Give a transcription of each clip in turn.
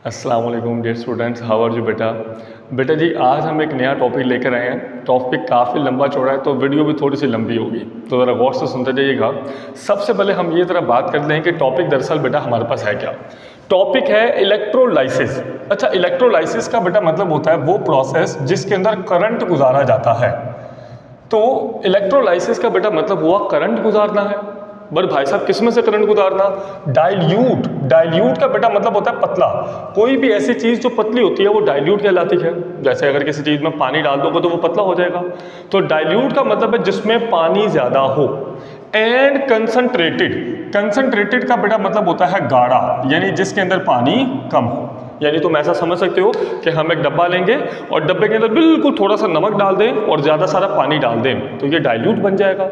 अस्सलाम वालेकुम dear students, how are you बेटा। बेटा जी आज हम एक नया टॉपिक लेकर आए हैं। टॉपिक काफ़ी लंबा चौड़ा है तो वीडियो भी थोड़ी सी लंबी होगी, तो ज़रा गौर से सुनते जाइएगा। सबसे पहले हम ये ज़रा बात कर लें कि टॉपिक दरअसल बेटा हमारे पास है क्या। टॉपिक है इलेक्ट्रोलाइसिस। अच्छा, इलेक्ट्रोलाइसिस का बेटा मतलब होता है वो प्रोसेस जिसके अंदर करंट गुजारा जाता है। तो इलेक्ट्रोलाइसिस का बेटा मतलब हुआ करंट गुजारना है। बट भाई साहब किस में से करंट गुजारना? डाइल्यूट। डाइल्यूट का बेटा मतलब होता है पतला। कोई भी ऐसी चीज़ जो पतली होती है वो डाइल्यूट कहलाती है। जैसे अगर किसी चीज़ में पानी डाल दोगे तो वो पतला हो जाएगा। तो डाइल्यूट का मतलब है जिसमें पानी ज़्यादा हो। And concentrated. कंसंट्रेटेड का बेटा मतलब होता है गाढ़ा, यानी जिसके अंदर पानी कम हो। यानी तुम ऐसा समझ सकते हो कि हम एक डब्बा लेंगे और डब्बे के अंदर बिल्कुल थोड़ा सा नमक डाल दें और ज़्यादा सारा पानी डाल दें तो ये डाइल्यूट बन जाएगा।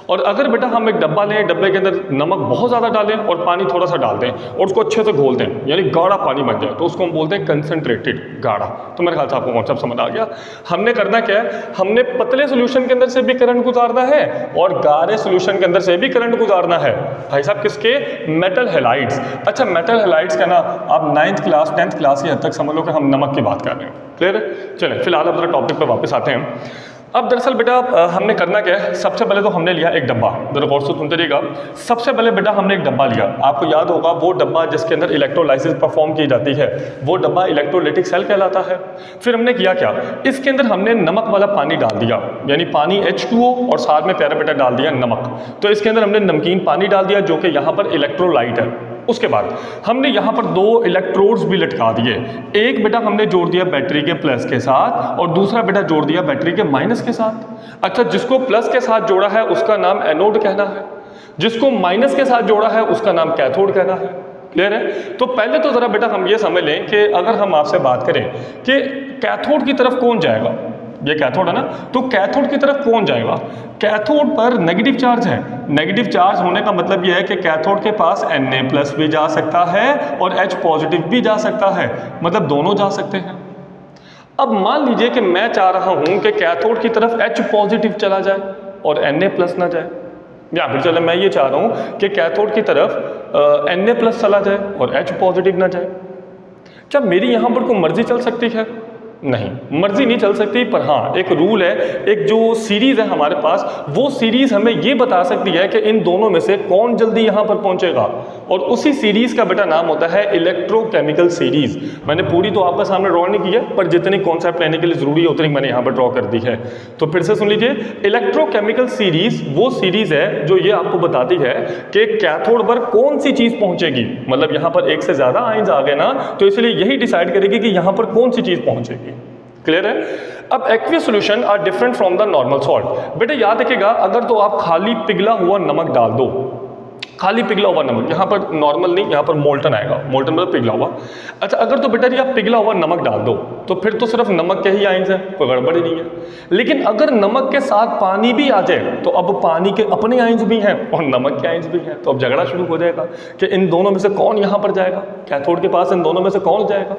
और अगर बेटा हम एक डब्बा लें, डब्बे के अंदर नमक बहुत ज़्यादा डालें और पानी थोड़ा सा डाल दें और उसको अच्छे से घोल दें, यानी गाढ़ा पानी बन जाए, तो उसको हम बोलते हैं कंसंट्रेटेड, गाढ़ा। तो मेरे ख्याल से आपको कॉन्सेप्ट समझ आ गया। हमने करना क्या है, हमने पतले सोल्यूशन के अंदर से भी करंट गुजारना है और गाढ़े सोल्यूशन के अंदर से भी करंट गुजारना है। भाई साहब किसके? Metal halides. अच्छा, मेटल हैलाइड्स का ना आप 9th क्लास 10th क्लास की हद तक समझ लो कि हम नमक की बात कर रहे हैं। क्लियर है? चलें फिलहाल अपने टॉपिक पर वापस आते हैं। अब दरअसल बेटा हमने करना क्या है, सबसे पहले तो हमने लिया एक डब्बा। जरा गौर से सुनते रहिएगा। सबसे पहले बेटा हमने एक डब्बा लिया। आपको याद होगा वो डब्बा जिसके अंदर इलेक्ट्रोलाइसिस परफॉर्म की जाती है, वो डब्बा इलेक्ट्रोलाइटिक सेल कहलाता है। फिर हमने किया क्या, इसके अंदर हमने नमक वाला पानी डाल दिया, यानी पानी H2O और साथ में प्यारा बेटा डाल दिया नमक। तो इसके अंदर हमने नमकीन पानी डाल दिया जो कि यहाँ पर इलेक्ट्रोलाइट है। उसके बाद हमने यहाँ पर 2 इलेक्ट्रोड्स भी लटका दिए। एक बेटा हमने जोड़ दिया बैटरी के प्लस के साथ और दूसरा बेटा जोड़ दिया बैटरी के माइनस के साथ। अच्छा, जिसको प्लस के साथ जोड़ा है उसका नाम एनोड कहना है, जिसको माइनस के साथ जोड़ा है उसका नाम कैथोड कहना है। क्लियर है? तो पहले तो ज़रा बेटा हम ये समझ लें कि अगर हम आपसे बात करें कि कैथोड की तरफ कौन जाएगा, ये कैथोड है ना, तो कैथोड की तरफ कौन जाएगा? कैथोड पर नेगेटिव चार्ज है। नेगेटिव चार्ज होने का मतलब यह है कि कैथोड के पास Na+ भी जा सकता है और H पॉजिटिव भी जा सकता है, मतलब दोनों जा सकते हैं। अब मान लीजिए कि मैं चाह रहा हूं कि कैथोड की तरफ H पॉजिटिव चला जाए और Na+ ना जाए, या फिर चले मैं ये चाह रहा हूं कि कैथोड की तरफ Na+ चला जाए और H पॉजिटिव ना जाए। क्या मेरी यहां पर कोई मर्जी चल सकती है? नहीं, मर्जी नहीं चल सकती, पर हाँ एक रूल है, एक जो सीरीज़ है हमारे पास, वो सीरीज़ हमें ये बता सकती है कि इन दोनों में से कौन जल्दी यहाँ पर पहुँचेगा। और उसी सीरीज़ का बेटा नाम होता है इलेक्ट्रोकेमिकल सीरीज़। मैंने पूरी तो आपके सामने ड्रॉ नहीं की है, पर जितनी कॉन्सेप्ट लेने के लिए ज़रूरी है उतनी मैंने यहाँ पर ड्रॉ कर दी है। तो फिर से सुन लीजिए, इलेक्ट्रोकेमिकल सीरीज़ वो सीरीज़ है जो ये आपको बताती है कि कैथोड पर कौन सी चीज़ पहुँचेगी। मतलब यहाँ पर एक से ज़्यादा आयंस आ गए ना, तो इसलिए यही डिसाइड करेगी कि यहाँ पर कौन सी चीज़ पहुँचेगी। क्लियर है? अब aqueous solution are different from the normal salt. बेटा याद रखिएगा, अगर तो आप खाली पिघला हुआ नमक डाल दो, खाली पिघला हुआ नमक, यहाँ पर नॉर्मल नहीं, यहाँ पर मोल्टन आएगा, मोल्टन मतलब पिघला हुआ। अच्छा, अगर तो बेटा जी आप पिघला हुआ नमक डाल दो तो फिर तो सिर्फ नमक के ही आयंस हैं, कोई गड़बड़ ही नहीं है। लेकिन अगर नमक के साथ पानी भी आ जाए तो अब पानी के अपने आयंस भी हैं और नमक के आयंस भी हैं, तो अब झगड़ा शुरू हो जाएगा कि इन दोनों में से कौन यहाँ पर जाएगा, कैथोड के पास इन दोनों में से कौन जाएगा।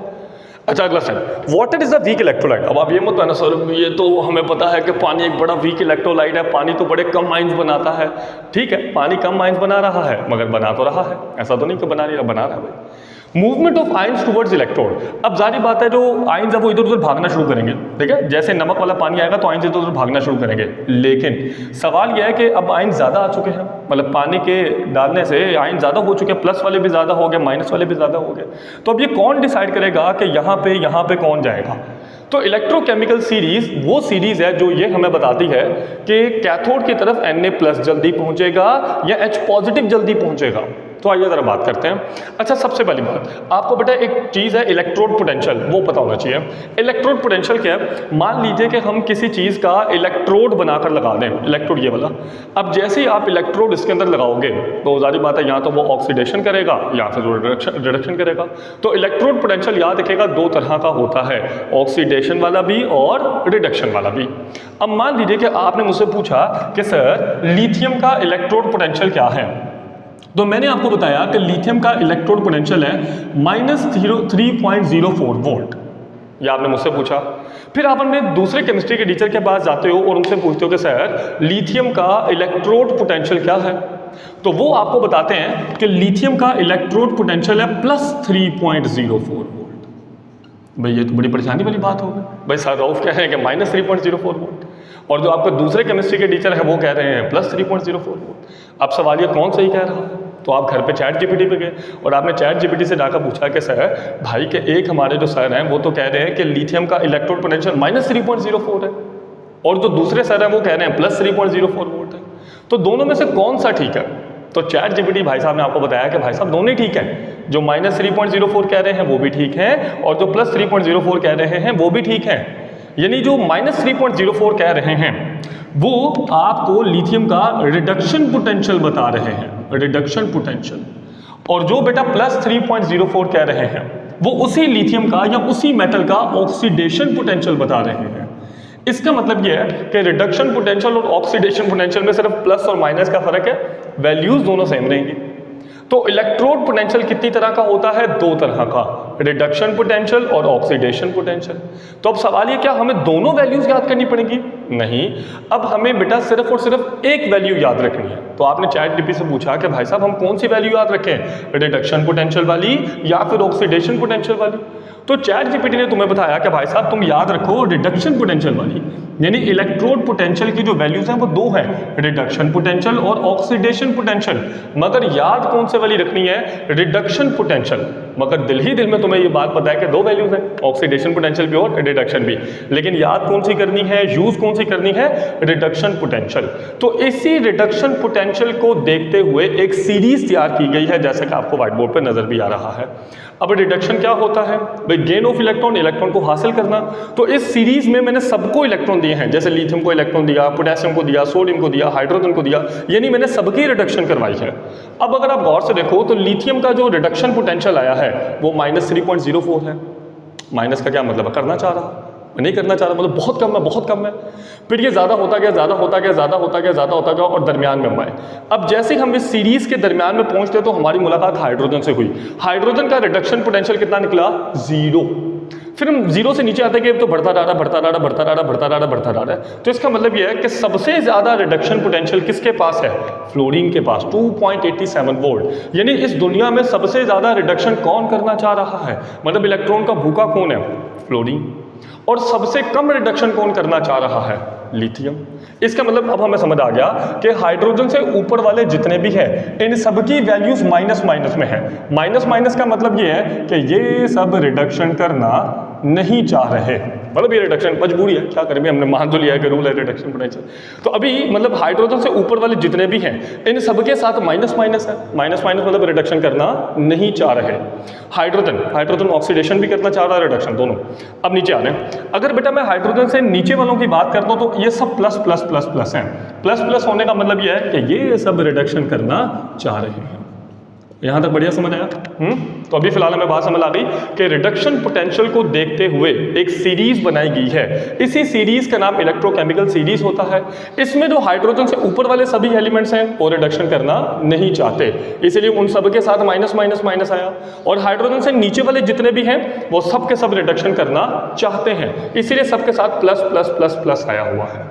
अच्छा, अगला step, water is the weak electrolyte. अब आप ये मत कहना सर ये तो हमें पता है कि पानी एक बड़ा वीक इलेक्ट्रोलाइट है, पानी तो बड़े कम आयंस बनाता है। ठीक है, पानी कम आयंस बना रहा है, मगर बना तो रहा है, ऐसा तो नहीं कि बना रहा है भाई। Movement of ions towards electrode. अब जारी बात है जो आयंस है वो इधर उधर भागना शुरू करेंगे। ठीक है, जैसे नमक वाला पानी आएगा तो आयंस इधर उधर भागना शुरू करेंगे। लेकिन सवाल यह है कि अब आयंस ज़्यादा आ चुके हैं, मतलब पानी के डालने से आयंस ज़्यादा हो चुके हैं, प्लस वाले भी ज़्यादा हो गए, माइनस वाले भी ज़्यादा हो गए। तो अब ये कौन डिसाइड करेगा कि यहाँ पे कौन जाएगा? तो इलेक्ट्रोकेमिकल सीरीज़ वो सीरीज़ है जो ये हमें बताती है कि कैथोड की तरफ Na+ जल्दी पहुँचेगा या H पॉजिटिव जल्दी पहुँचेगा। तो आइए ज़रा बात करते हैं। अच्छा, सबसे पहली बात आपको बेटा एक चीज़ है इलेक्ट्रोड पोटेंशियल, वो पता होना चाहिए। इलेक्ट्रोड पोटेंशियल क्या है? मान लीजिए कि हम किसी चीज़ का इलेक्ट्रोड बनाकर लगा दें, इलेक्ट्रोड ये वाला। अब जैसे ही आप इलेक्ट्रोड इसके अंदर लगाओगे तो जारी बात है यहाँ तो वो ऑक्सीडेशन करेगा या फिर रिडक्शन करेगा। तो इलेक्ट्रोड पोटेंशियल याद रखिएगा 2 तरह का होता है, ऑक्सीडेशन वाला भी और रिडक्शन वाला भी। अब मान लीजिए कि आपने मुझसे पूछा कि सर लिथियम का इलेक्ट्रोड पोटेंशियल क्या है, तो मैंने आपको बताया कि लिथियम का इलेक्ट्रोड पोटेंशियल है -3.04 वोल्ट। ये आपने मुझसे पूछा। फिर आप अपने दूसरे केमिस्ट्री के टीचर के पास जाते हो और उनसे पूछते हो कि सर लिथियम का इलेक्ट्रोड पोटेंशियल क्या है, तो वो आपको बताते हैं कि लिथियम का इलेक्ट्रोड पोटेंशियल है +3.04 वोल्ट। भाई ये तो बड़ी परेशानी वाली बात होगी। भाई सर रऊफ कह रहे हैं कि -3.04 वोल्ट, और जो आपके दूसरे केमिस्ट्री के टीचर हैं वो कह रहे हैं +3.04 वोल्ट। अब सवाल ये कौन सही कह रहा है? तो आप घर पे चैट जीपीटी पे गए और आपने चैट जीपीटी से जाकर पूछा कि सर भाई के एक हमारे जो सर हैं वो तो कह रहे हैं कि लिथियम का इलेक्ट्रोड पोटेंशियल -3.04 है, और जो दूसरे सर हैं वो कह रहे हैं +3.04 वोल्ट है। तो दोनों में से कौन सा ठीक है? तो चैट जीपीटी भाई साहब ने आपको बताया कि भाई साहब दोनों ही ठीक है, जो -3.04 कह रहे हैं वो भी ठीक है और जो +3.04 कह रहे हैं वो भी ठीक है। यानी जो -3.04 कह रहे हैं वो आपको लिथियम का रिडक्शन पोटेंशियल बता रहे हैं, रिडक्शन पोटेंशियल, और जो बेटा +3.04 कह रहे हैं वो उसी लिथियम का या उसी मेटल का ऑक्सीडेशन पोटेंशियल बता रहे हैं। इसका मतलब यह है कि रिडक्शन पोटेंशियल और ऑक्सीडेशन पोटेंशियल में सिर्फ प्लस और माइनस का फर्क है, वैल्यूज दोनों सेम रहेंगी। तो इलेक्ट्रोड पोटेंशियल कितनी तरह का होता है? दो तरह का, रिडक्शन पोटेंशियल और ऑक्सीडेशन पोटेंशियल। तो अब सवाल ये क्या हमें दोनों वैल्यूज याद करनी पड़ेगी? नहीं, अब हमें बेटा सिर्फ और सिर्फ एक वैल्यू याद रखनी है। तो आपने चैट जीपीटी से पूछा कि भाई साहब हम कौन सी वैल्यू याद रखें, रिडक्शन पोटेंशियल वाली या फिर ऑक्सीडेशन पोटेंशियल वाली? तो चैट जीपीटी ने तुम्हें बताया कि भाई साहब तुम याद रखो रिडक्शन पोटेंशियल वाली, यानी इलेक्ट्रोड पोटेंशियल की जो वैल्यूज हैं वो दो हैं, रिडक्शन पोटेंशियल और ऑक्सीडेशन पोटेंशियल। मगर याद कौन से वाली रखनी है? Reduction potential. मगर दिल ही दिल में तुम्हें ये बात पता है कि दो वैल्यूज हैं, ऑक्सीडेशन पोटेंशियल भी और रिडक्शन भी, लेकिन याद कौन सी करनी है, यूज कौन सी करनी है? Reduction potential. तो इसी रिडक्शन पोटेंशियल को देखते हुए एक सीरीज तैयार की गई है, जैसे कि आपको व्हाइट बोर्ड पर नजर भी आ रहा है। अब रिडक्शन क्या होता है? भाई गेन ऑफ इलेक्ट्रॉन, इलेक्ट्रॉन को हासिल करना। तो इस सीरीज में मैंने सबको इलेक्ट्रॉन दिए हैं, जैसे लिथियम को इलेक्ट्रॉन दिया, पोटेशियम को दिया, सोडियम को दिया, हाइड्रोजन को दिया, यानी मैंने सबकी रिडक्शन करवाई है। अब अगर आप गौर से देखो तो लिथियम का जो रिडक्शन पोटेंशियल आया है वो -3.04 है। माइनस का क्या मतलब है? करना चाह रहा, नहीं करना चाह रहा, मतलब बहुत कम है, बहुत कम है। फिर ये ज़्यादा होता गया, ज़्यादा होता गया, ज़्यादा होता गया, ज़्यादा होता गया, और दरमियान में हम आए। अब जैसे हम इस सीरीज के दरमियान में पहुंचते तो हमारी मुलाकात हाइड्रोजन से हुई। हाइड्रोजन का रिडक्शन पोटेंशियल कितना निकला? 0। फिर हम 0 से नीचे आते गए तो बढ़ता रहा, बढ़ता रहा, बढ़ता रहा, बढ़ता रहा, बढ़ता रहा। तो इसका मतलब यह है कि सबसे ज़्यादा रिडक्शन पोटेंशियल किसके पास है? फ्लोरीन के पास, 2.87 वोल्ट। यानी इस दुनिया में सबसे ज़्यादा रिडक्शन कौन करना चाह रहा है? मतलब इलेक्ट्रॉन का भूखा कौन है? फ्लोरीन। और सबसे कम रिडक्शन कौन करना चाह रहा है? लिथियम। इसका मतलब अब हमें समझ आ गया कि हाइड्रोजन से ऊपर वाले जितने भी हैं इन सबकी वैल्यूज माइनस माइनस में है। माइनस माइनस का मतलब ये है कि ये सब रिडक्शन करना नहीं चाह रहे, मतलब ये रिडक्शन मजबूरी है, क्या करें, हमने मान तो लिया है कि रूल है रिडक्शन पोटेंशियल। तो अभी मतलब हाइड्रोजन से ऊपर वाले जितने भी हैं इन सबके साथ माइनस माइनस है। माइनस माइनस मतलब रिडक्शन करना नहीं चाह रहे। हाइड्रोजन ऑक्सीडेशन भी करना चाह रहा है, रिडक्शन दोनों। अब नीचे आ रहे हैं, अगर बेटा मैं हाइड्रोजन से नीचे वालों की बात करता हूँ तो ये सब प्लस प्लस प्लस प्लस हैं। प्लस प्लस होने का मतलब ये है कि ये सब रिडक्शन करना चाह रहे हैं। यहाँ तक बढ़िया समझ आया? तो अभी फिलहाल हमें बात समझ आ गई कि रिडक्शन पोटेंशियल को देखते हुए एक सीरीज बनाई गई है। इसी सीरीज का नाम इलेक्ट्रोकेमिकल सीरीज होता है। इसमें जो हाइड्रोजन से ऊपर वाले सभी एलिमेंट्स हैं वो रिडक्शन करना नहीं चाहते, इसलिए उन सब के साथ माइनस माइनस माइनस आया। और हाइड्रोजन से नीचे वाले जितने भी हैं वो सब के सब रिडक्शन करना चाहते हैं, इसीलिए सबके साथ प्लस प्लस प्लस प्लस आया हुआ है।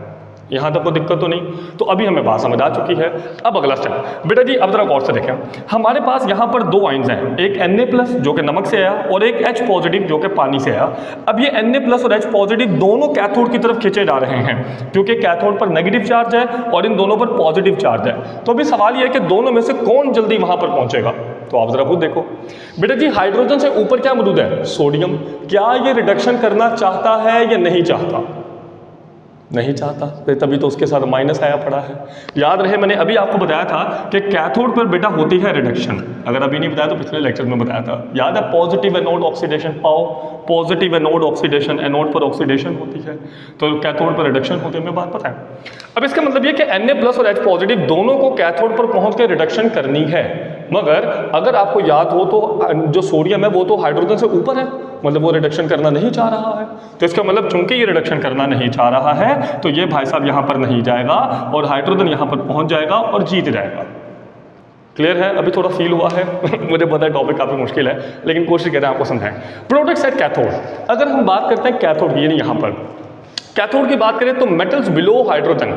यहाँ तक कोई दिक्कत तो नहीं? तो अभी हमें बात समझ आ चुकी है। अब अगला स्टेप बेटा जी, अब जरा गौर से देखें, हमारे पास यहाँ पर दो आयन्स हैं, एक Na+ जो कि नमक से आया और एक H+ जो कि पानी से आया। अब ये Na+ और H+ दोनों कैथोड की तरफ खींचे जा रहे हैं, क्योंकि कैथोड पर नेगेटिव चार्ज है और इन दोनों पर पॉजिटिव चार्ज है। तो अभी सवाल ये है कि दोनों में से कौन जल्दी वहाँ पर पहुँचेगा? तो आप जरा खुद देखो बेटा जी, हाइड्रोजन से ऊपर क्या मौजूद है? सोडियम। क्या ये रिडक्शन करना चाहता है या नहीं चाहता? नहीं चाहता, तभी तो उसके साथ माइनस आया पड़ा है। याद रहे मैंने अभी आपको बताया था कि कैथोड पर बेटा होती है रिडक्शन, अगर अभी नहीं बताया तो पिछले लेक्चर में बताया था, याद है? पॉजिटिव एनोड ऑक्सीडेशन, पाओ पॉजिटिव एनोड ऑक्सीडेशन, एनोड पर ऑक्सीडेशन होती है तो कैथोड पर रिडक्शन होती है, हमें बात पता है। अब इसका मतलब ये कि Na+ और H+ दोनों को कैथोड पर पहुंच के रिडक्शन करनी है, मगर अगर आपको याद हो तो जो सोडियम है वो तो हाइड्रोजन से ऊपर है, मतलब वो रिडक्शन करना नहीं चाह रहा है। तो इसका मतलब चूंकि ये रिडक्शन करना नहीं चाह रहा है तो ये भाई साहब यहाँ पर नहीं जाएगा और हाइड्रोजन यहाँ पर पहुँच जाएगा और जीत जाएगा। क्लियर है? अभी थोड़ा फील हुआ है मुझे पता है टॉपिक काफ़ी मुश्किल है, लेकिन कोशिश करें आपको समझाएं। प्रोडक्ट्स एट कैथोड, अगर हम बात करते हैं कैथोड की, यानी यहाँ पर, कैथोड की बात करें तो मेटल्स बिलो हाइड्रोजन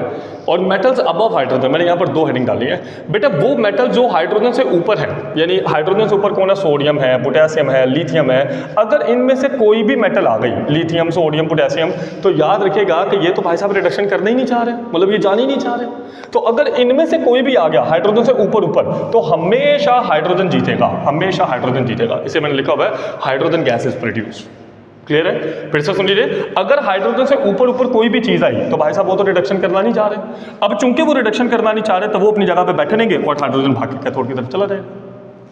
और मेटल्स अबव हाइड्रोजन, मैंने यहाँ पर दो हेडिंग डाली है बेटा। वो मेटल जो हाइड्रोजन से ऊपर है, यानी हाइड्रोजन से ऊपर कौन है, सोडियम है, पोटेशियम है, लिथियम है, अगर इनमें से कोई भी मेटल आ गई, लिथियम, सोडियम, पोटेशियम, तो याद रखिएगा कि ये तो भाई साहब रिडक्शन करना ही नहीं चाह रहे, मतलब ये जान ही नहीं चाह रहे। तो अगर इनमें से कोई भी आ गया हाइड्रोजन से ऊपर ऊपर, तो हमेशा हाइड्रोजन जीतेगा, हमेशा हाइड्रोजन जीतेगा। इसे मैंने लिखा हुआ है hydrogen gas is produced. Clear है? फिर से सुन लीजिए, अगर हाइड्रोजन से ऊपर ऊपर कोई भी चीज आई तो भाई साहब वो तो रिडक्शन करना नहीं चाह रहे। अब चूंकि वो रिडक्शन करना नहीं चाह रहे तो वो अपनी जगह पे बैठे रहेंगे और हाइड्रोजन भाग के कैथोड की तरफ चला जाएगा।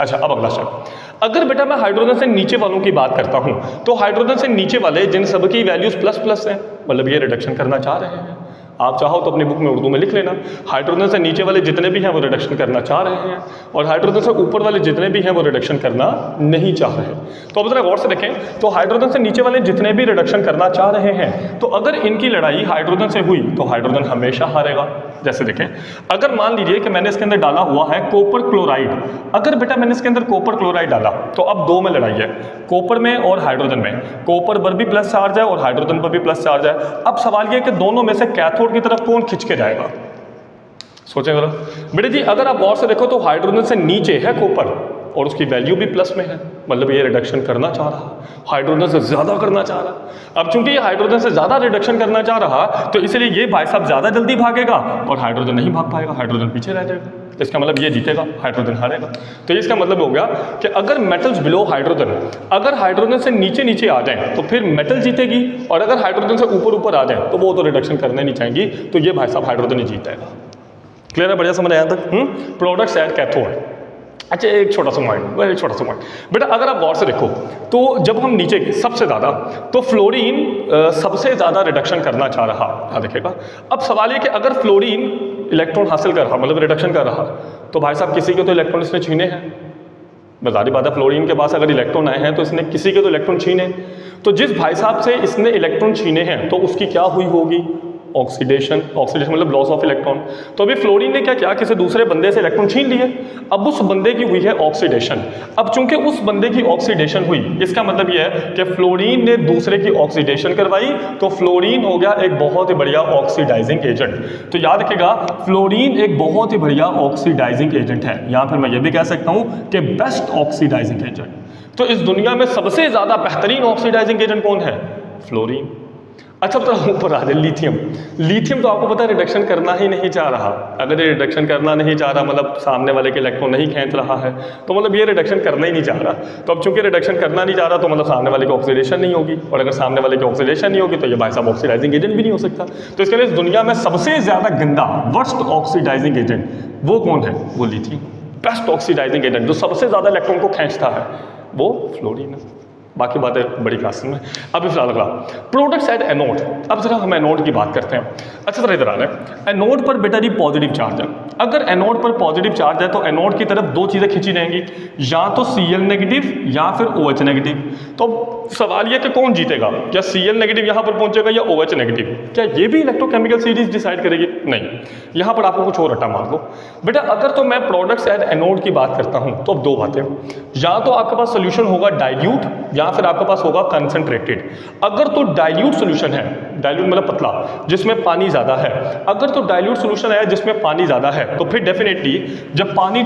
अच्छा, अब अगला स्टेप, अगर बेटा मैं हाइड्रोजन से नीचे वालों की बात करता हूं, तो हाइड्रोजन से नीचे वाले जिन सबकी वैल्यूज प्लस प्लस हैं, मतलब ये रिडक्शन करना चाह रहे हैं। आप चाहो तो अपनी बुक में उर्दू में लिख लेना, हाइड्रोजन से नीचे वाले जितने भी हैं वो रिडक्शन करना चाह रहे हैं और हाइड्रोजन से ऊपर वाले जितने भी हैं वो रिडक्शन करना नहीं चाह रहे। तो अब जरा गौर से देखें, तो हाइड्रोजन से नीचे वाले जितने भी रिडक्शन करना चाह रहे हैं, तो अगर इनकी लड़ाई हाइड्रोजन से हुई तो हाइड्रोजन हमेशा हारेगा। जैसे देखें, अगर मान लीजिए कि मैंने इसके अंदर डाला हुआ है कॉपर क्लोराइड, अगर बेटा मैंने इसके अंदर कॉपर क्लोराइड डाला तो अब दो में लड़ाई है, कॉपर में और हाइड्रोजन में। कॉपर पर भी प्लस चार्ज है और हाइड्रोजन पर भी प्लस चार्ज है। अब सवाल यह कि दोनों में से कैथोड की तरफ कौन खिंच के जाएगा, सोचें जरा बेटे जी। अगर आप गौर से देखो तो हाइड्रोजन से नीचे है कॉपर और उसकी वैल्यू भी प्लस में है, मतलब ये रिडक्शन करना चाह रहा, हाइड्रोजन से ज्यादा करना चाह रहा। अब चूंकि ये हाइड्रोजन से ज्यादा रिडक्शन करना चाह रहा, तो इसलिए ये भाई साहब ज्यादा जल्दी भागेगा और हाइड्रोजन नहीं भाग पाएगा, हाइड्रोजन पीछे रह जाएगा। तो इसका मतलब ये जीतेगा, हाइड्रोजन हारेगा। तो इसका मतलब हो गया कि अगर मेटल्स बिलो हाइड्रोजन, अगर हाइड्रोजन से नीचे नीचे आ जाए तो फिर मेटल जीतेगी, और अगर हाइड्रोजन से ऊपर ऊपर आ जाए तो वो तो रिडक्शन करना नहीं चाहेंगी, तो ये भाई साहब हाइड्रोजन ही जीतेगा। क्लियर है? बढ़िया समझ आया तक? Products at cathode. अच्छा, एक छोटा सा पॉइंट, छोटा सा पॉइंट बेटा, अगर आप गौर से देखो तो जब हम नीचे गए सबसे ज़्यादा, तो फ्लोरीन सबसे ज़्यादा रिडक्शन करना चाह रहा, हाँ देखिएगा। अब सवाल ये कि अगर फ्लोरीन इलेक्ट्रॉन हासिल कर रहा, मतलब रिडक्शन कर रहा, तो भाई साहब किसी के तो इलेक्ट्रॉन इसने छीने हैं। बजारी बात है, फ्लोरीन के पास अगर इलेक्ट्रॉन आए हैं तो इसने किसी के तो इलेक्ट्रॉन छीने। तो जिस भाई साहब से इसने इलेक्ट्रॉन छीने हैं तो उसकी क्या हुई होगी, ऑक्सीडेशन। ऑक्सीडेशन मतलब लॉस ऑफ इलेक्ट्रॉन। तो अभी फ्लोरीन ने क्या किया, किसी दूसरे बंदे से इलेक्ट्रॉन छीन लिए, अब उस बंदे की हुई है ऑक्सीडेशन। अब चूंकि उस बंदे की ऑक्सीडेशन हुई, इसका मतलब यह है कि फ्लोरीन ने दूसरे की ऑक्सीडेशन करवाई, तो फ्लोरीन हो गया एक बहुत ही बढ़िया ऑक्सीडाइजिंग एजेंट। तो याद रखिएगा, फ्लोरीन एक बहुत ही बढ़िया ऑक्सीडाइजिंग एजेंट है, या फिर मैं ये भी कह सकता हूं कि बेस्ट ऑक्सीडाइजिंग एजेंट। तो इस दुनिया में सबसे ज्यादा बेहतरीन ऑक्सीडाइजिंग एजेंट कौन है, फ्लोरीन। अच्छा, तो ऊपर आ जाए लिथियम। लिथियम तो आपको पता है रिडक्शन करना ही नहीं चाह रहा। अगर ये रिडक्शन करना नहीं चाह रहा, मतलब सामने वाले के इलेक्ट्रॉन नहीं खींच रहा है, तो मतलब ये रिडक्शन करना ही नहीं चाह रहा। तो अब चूंकि रिडक्शन करना नहीं चाह रहा, तो मतलब सामने वाले की ऑक्सीडेशन नहीं होगी, और अगर सामने वाले की ऑक्सीडेशन नहीं होगी तो ये भाई साहब ऑक्सीडाइजिंग एजेंट भी नहीं हो सकता। तो इसके लिए इस दुनिया में सबसे ज्यादा गंदा वर्स्ट ऑक्सीडाइजिंग एजेंट वो कौन है, वो लिथियम। बेस्ट ऑक्सीडाइजिंग एजेंट जो सबसे ज्यादा इलेक्ट्रॉन को खींचता है वो फ्लोरीन है। बाकी बातें बड़ी क्लास में। अभी फिलहाल अगला प्रोडक्ट्स एट एनोड। अब जरा हम एनोड की बात करते हैं। अच्छा जरा इधर आ रहे हैं, एनोड पर बेटा जी पॉजिटिव चार्ज है। अगर एनोड पर पॉजिटिव चार्ज है तो एनोड की तरफ दो चीज़ें खींची जाएंगी, या तो Cl नेगेटिव या फिर OH नेगेटिव। तो सवाल यह कि कौन जीतेगा, क्या Cl नेगेटिव यहाँ पर पहुंचेगा या OH नेगेटिव? क्या ये भी इलेक्ट्रोकेमिकल सीरीज डिसाइड करेगी? नहीं, यहाँ पर आपको कुछ और रट्टा मार दो बेटा। अगर तो मैं प्रोडक्ट्स एट एनोड की बात करता हूँ तो अब दो बातें, या तो आपके पास सोल्यूशन होगा डाइल्यूट या फिर आपके पास होगा कंसंट्रेटेड। अगर तो डाइल्यूट सॉल्यूशन है, डाइल्यूट मतलब पतला जिसमें पानी ज्यादा है, अगर तो डाइल्यूट सॉल्यूशन है जिसमें पानी ज्यादा है, तो फिर डेफिनेटली जब पानी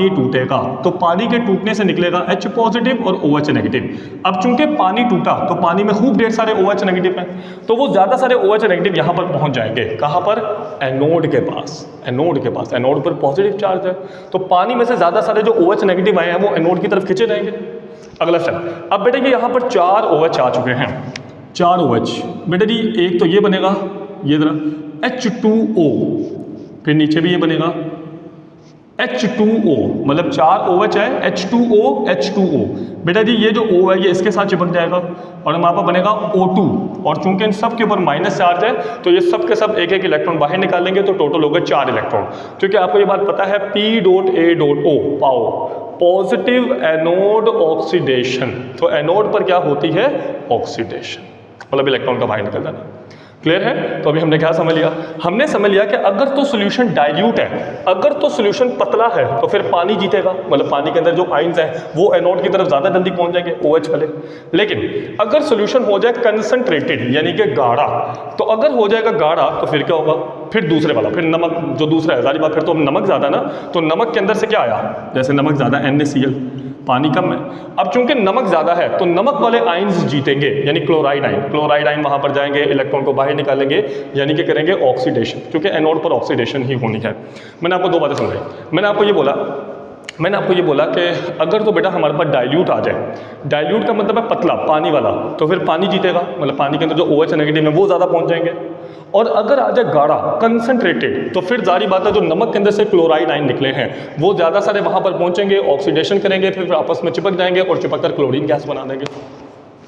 टूटेगा तो पानी के टूटने से निकलेगा H पॉजिटिव और OH नेगेटिव। अब चूंकि पानी टूटा तो पानी में खूब ढेर सारे OH नेगेटिव हैं, तो वो ज्यादा सारे OH नेगेटिव यहां पर पहुंच जाएंगे। कहां पर? एनोड के पास। एनोड के पास, एनोड पर पॉजिटिव चार्ज है, तो पानी में से ज्यादा सारे जो OH नेगेटिव आए हैं वो एनोड की तरफ खींचे जाएंगे। अगला स्टेप, अब बेटा ये यहाँ पर 4 OH आ चुके हैं, 4 OH बेटा जी। एक तो ये बनेगा, ये जरा H2O, फिर नीचे भी ये बनेगा H2O, मतलब 4 OH है, H2O बेटा जी। ये जो O है ये इसके साथ चिपक जाएगा और हमारे पास बनेगा O2, और चूंकि इन सब के ऊपर माइनस चार्ज है तो ये सब के सब एक एक इलेक्ट्रॉन बाहर निकालेंगे, तो टोटल हो गए 4 इलेक्ट्रॉन। क्योंकि आपको ये बात पता है P.A.O पाओ, पॉजिटिव एनोड ऑक्सीडेशन। तो एनोड पर क्या होती है? ऑक्सीडेशन, मतलब इलेक्ट्रॉन का बाहर निकल जाना। क्लियर है? तो अभी हमने क्या समझ लिया? हमने समझ लिया कि अगर तो सोल्यूशन डाइल्यूट है, अगर तो सोल्यूशन पतला है तो फिर पानी जीतेगा, मतलब पानी के अंदर जो आयंस हैं वो एनोड की तरफ ज़्यादा जल्दी पहुंच जाएंगे, OH वाले। लेकिन अगर सोल्यूशन हो जाए कंसंट्रेटेड यानी कि गाढ़ा, तो अगर हो जाएगा गाढ़ा तो फिर क्या होगा? फिर दूसरे वाला, फिर नमक जो दूसरा है, सारी बात, फिर तो नमक ज़्यादा ना, तो नमक के अंदर से क्या आया? जैसे नमक ज़्यादा NaCl, पानी कम है। अब चूंकि नमक ज़्यादा है तो नमक वाले आयंस जीतेंगे, यानी क्लोराइड आयन वहाँ पर जाएंगे, इलेक्ट्रॉन को बाहर निकालेंगे, यानी कि करेंगे ऑक्सीडेशन, क्योंकि एनोड पर ऑक्सीडेशन ही होनी है। मैंने आपको 2 बातें समझाई। मैंने आपको ये बोला कि अगर तो बेटा हमारे पास डाइल्यूट आ जाए, डाइल्यूट का मतलब है पतला, पानी वाला, तो फिर पानी जीतेगा, मतलब पानी के अंदर जो OH नेगेटिव है वो ज़्यादा पहुँच जाएंगे। और अगर आ जाए गाढ़ा, कंसंट्रेटेड, तो फिर जारी बात है जो नमक के अंदर से क्लोराइड आयन निकले हैं वो ज़्यादा सारे वहाँ पर पहुँचेंगे, ऑक्सीडेशन करेंगे, फिर आपस में चिपक जाएंगे और चिपक कर क्लोरीन गैस बना देंगे।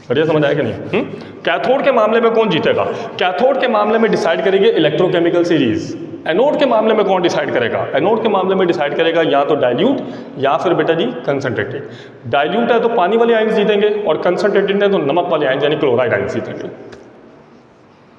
बढ़िया समझ आएगा नहीं? कैथोड के मामले में कौन जीतेगा? कैथोड के मामले में डिसाइड करेंगे इलेक्ट्रोकेमिकल सीरीज। एनोड के मामले में कौन डिसाइड करेगा? एनोड के मामले में डिसाइड करेगा या तो डाइल्यूट या फिर बेटा जी कंसंट्रेटेड। डाइल्यूट है तो पानी वाले आयंस जीतेंगे और कंसंट्रेटेड है तो नमक वाले आयंस यानी क्लोराइड आयंस जीतेंगे।